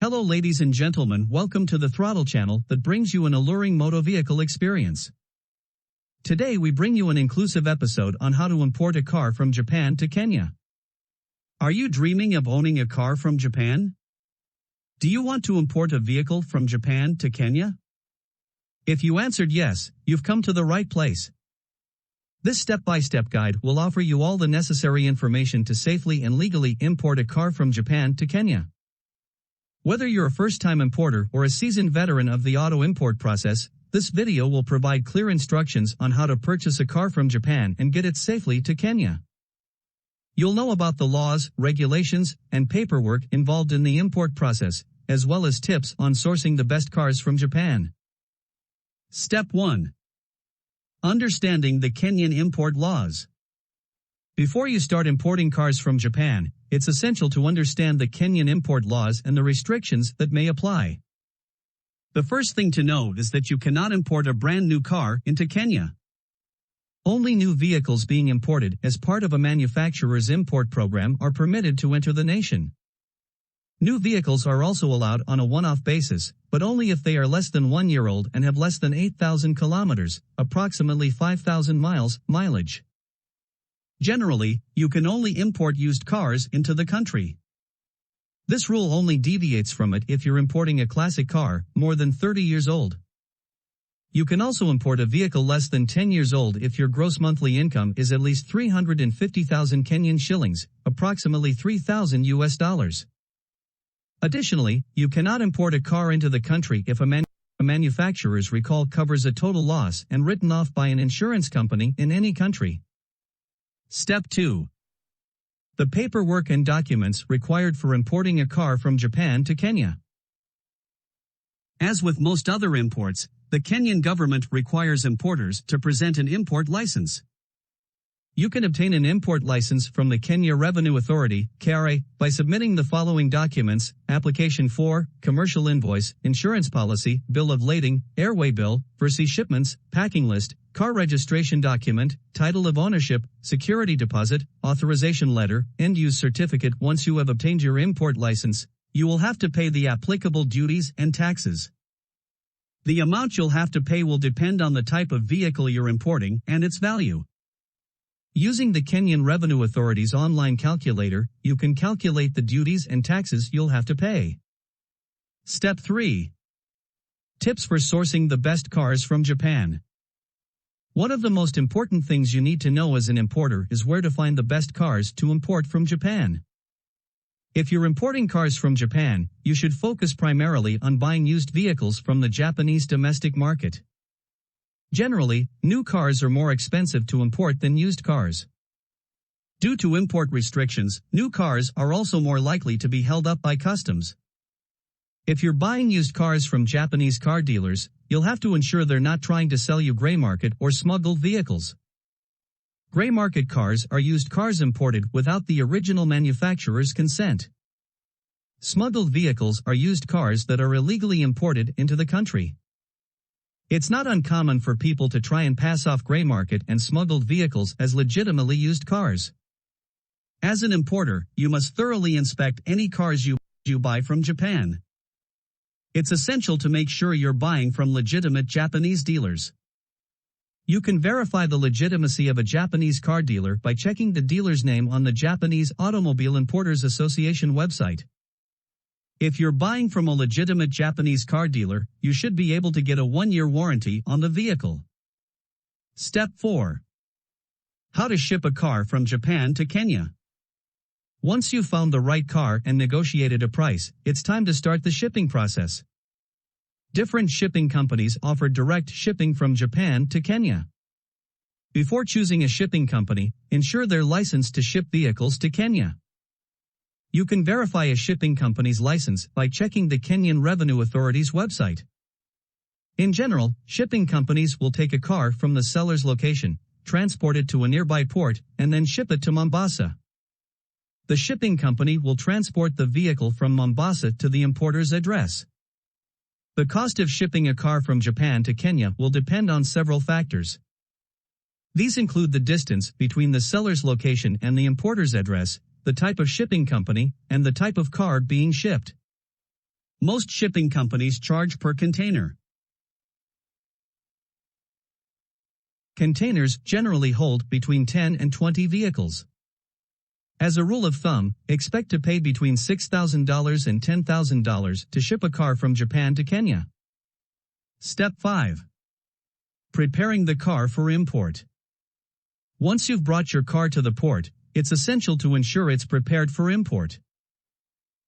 Hello ladies and gentlemen, welcome to the Throttle channel that brings you an alluring moto vehicle experience. Today we bring you an inclusive episode on how to import a car from Japan to Kenya. Are you dreaming of owning a car from Japan? Do you want to import a vehicle from Japan to Kenya? If you answered yes, you've come to the right place. This step-by-step guide will offer you all the necessary information to safely and legally import a car from Japan to Kenya. Whether you're a first-time importer or a seasoned veteran of the auto import process, this video will provide clear instructions on how to purchase a car from Japan and get it safely to Kenya. You'll know about the laws, regulations, and paperwork involved in the import process, as well as tips on sourcing the best cars from Japan. Step 1. Understanding the Kenyan import laws. Before you start importing cars from Japan, it's essential to understand the Kenyan import laws and the restrictions that may apply. The first thing to note is that you cannot import a brand new car into Kenya. Only new vehicles being imported as part of a manufacturer's import program are permitted to enter the nation. New vehicles are also allowed on a one-off basis, but only if they are less than 1 year old and have less than 8,000 kilometers, approximately 5,000 mileage. Generally, you can only import used cars into the country. This rule only deviates from it if you're importing a classic car, more than 30 years old. You can also import a vehicle less than 10 years old if your gross monthly income is at least 350,000 Kenyan shillings, approximately $3,000. Additionally, you cannot import a car into the country if a manufacturer's recall covers a total loss and written off by an insurance company in any country. Step 2. The paperwork and documents required for importing a car from Japan to Kenya. As with most other imports, the Kenyan government requires importers to present an import license. You can obtain an import license from the Kenya Revenue Authority, KRA, by submitting the following documents: application for, commercial invoice, insurance policy, bill of lading, airway bill, Versi shipments, packing list, car registration document, title of ownership, security deposit, authorization letter, end-use certificate. Once you have obtained your import license, you will have to pay the applicable duties and taxes. The amount you'll have to pay will depend on the type of vehicle you're importing and its value. Using the Kenyan Revenue Authority's online calculator, you can calculate the duties and taxes you'll have to pay. Step 3. Tips for sourcing the best cars from Japan. One of the most important things you need to know as an importer is where to find the best cars to import from Japan. If you're importing cars from Japan, you should focus primarily on buying used vehicles from the Japanese domestic market. Generally, new cars are more expensive to import than used cars. Due to import restrictions, new cars are also more likely to be held up by customs. If you're buying used cars from Japanese car dealers, you'll have to ensure they're not trying to sell you gray market or smuggled vehicles. Gray market cars are used cars imported without the original manufacturer's consent. Smuggled vehicles are used cars that are illegally imported into the country. It's not uncommon for people to try and pass off gray market and smuggled vehicles as legitimately used cars. As an importer, you must thoroughly inspect any cars you buy from Japan. It's essential to make sure you're buying from legitimate Japanese dealers. You can verify the legitimacy of a Japanese car dealer by checking the dealer's name on the Japanese Automobile Importers Association website. If you're buying from a legitimate Japanese car dealer, you should be able to get a 1-year warranty on the vehicle. Step 4. How to ship a car from Japan to Kenya. Once you've found the right car and negotiated a price, it's time to start the shipping process. Different shipping companies offer direct shipping from Japan to Kenya. Before choosing a shipping company, ensure they're licensed to ship vehicles to Kenya. You can verify a shipping company's license by checking the Kenyan Revenue Authority's website. In general, shipping companies will take a car from the seller's location, transport it to a nearby port, and then ship it to Mombasa. The shipping company will transport the vehicle from Mombasa to the importer's address. The cost of shipping a car from Japan to Kenya will depend on several factors. These include the distance between the seller's location and the importer's address, the type of shipping company, and the type of car being shipped. Most shipping companies charge per container. Containers generally hold between 10 and 20 vehicles. As a rule of thumb, expect to pay between $6,000 and $10,000 to ship a car from Japan to Kenya. Step 5. Preparing the car for import. Once you've brought your car to the port, it's essential to ensure it's prepared for import.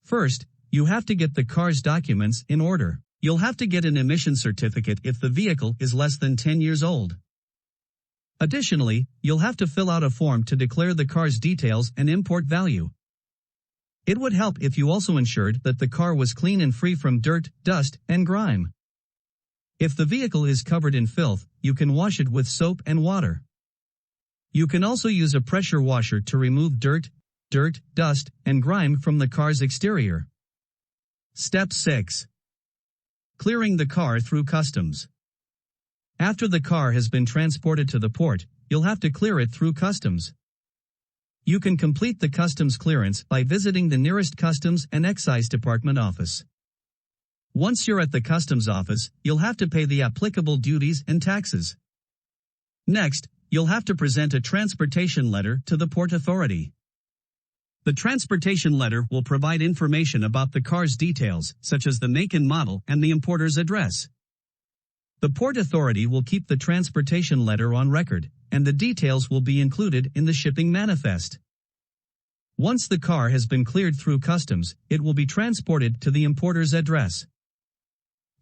First, you have to get the car's documents in order. You'll have to get an emission certificate if the vehicle is less than 10 years old. Additionally, you'll have to fill out a form to declare the car's details and import value. It would help if you also ensured that the car was clean and free from dirt, dust, and grime. If the vehicle is covered in filth, you can wash it with soap and water. You can also use a pressure washer to remove dirt, dust, and grime from the car's exterior. Step 6. Clearing the car through customs. After the car has been transported to the port, you'll have to clear it through customs. You can complete the customs clearance by visiting the nearest Customs and Excise Department office. Once you're at the customs office, you'll have to pay the applicable duties and taxes. Next, you'll have to present a transportation letter to the Port Authority. The transportation letter will provide information about the car's details, such as the make and model and the importer's address. The Port Authority will keep the transportation letter on record, and the details will be included in the shipping manifest. Once the car has been cleared through customs, it will be transported to the importer's address.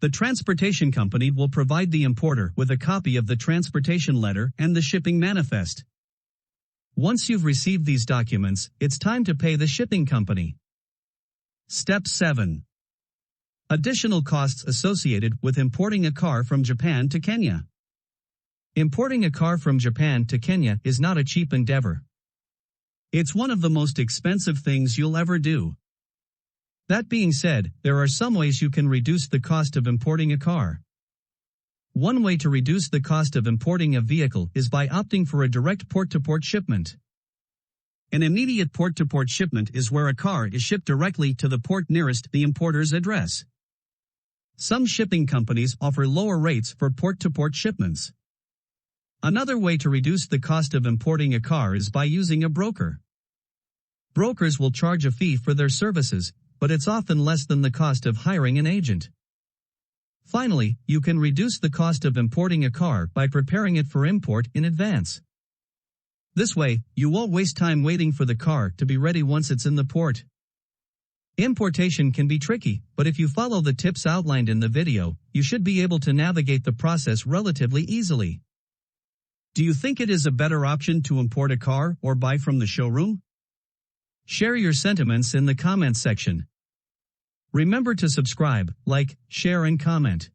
The transportation company will provide the importer with a copy of the transportation letter and the shipping manifest. Once you've received these documents, it's time to pay the shipping company. Step 7. Additional costs associated with importing a car from Japan to Kenya. Importing a car from Japan to Kenya is not a cheap endeavor. It's one of the most expensive things you'll ever do. That being said, there are some ways you can reduce the cost of importing a car. One way to reduce the cost of importing a vehicle is by opting for a direct port-to-port shipment. An immediate port-to-port shipment is where a car is shipped directly to the port nearest the importer's address. Some shipping companies offer lower rates for port-to-port shipments. Another way to reduce the cost of importing a car is by using a broker. Brokers will charge a fee for their services, but it's often less than the cost of hiring an agent. Finally, you can reduce the cost of importing a car by preparing it for import in advance. This way, you won't waste time waiting for the car to be ready once it's in the port. Importation can be tricky, but if you follow the tips outlined in the video, you should be able to navigate the process relatively easily. Do you think it is a better option to import a car or buy from the showroom? Share your sentiments in the comments section. Remember to subscribe, like, share and comment.